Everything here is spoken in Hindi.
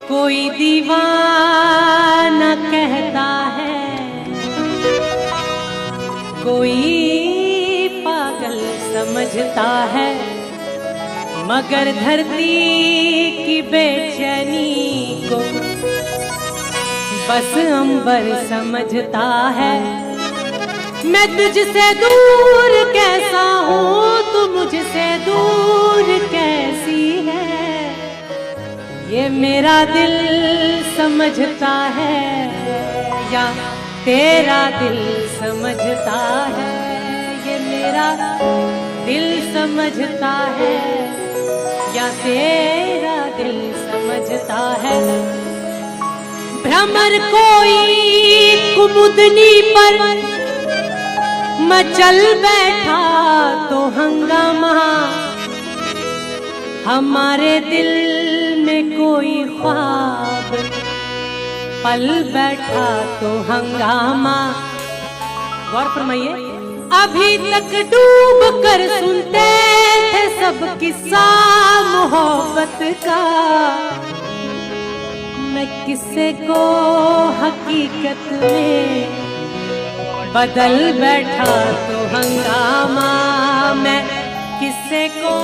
कोई दीवाना कहता है, कोई पागल समझता है, मगर धरती की बेचैनी को बस अंबर समझता है। मैं तुझसे दूर कैसा हूँ, तू मुझसे दूर कैसी है, ये मेरा दिल समझता है या तेरा दिल समझता है, ये मेरा दिल समझता है या तेरा दिल समझता है। भ्रमर कोई कुमुदनी पर मचल बैठा तो हंगामा, हमारे दिल में कोई ख्वाब पल बैठा तो हंगामा। गौर फरमाइए, अभी तक डूब कर सुनते थे सब किस्सा मोहब्बत का, मैं किस्से को हकीकत में बदल बैठा तो हंगामा, मैं किस्से को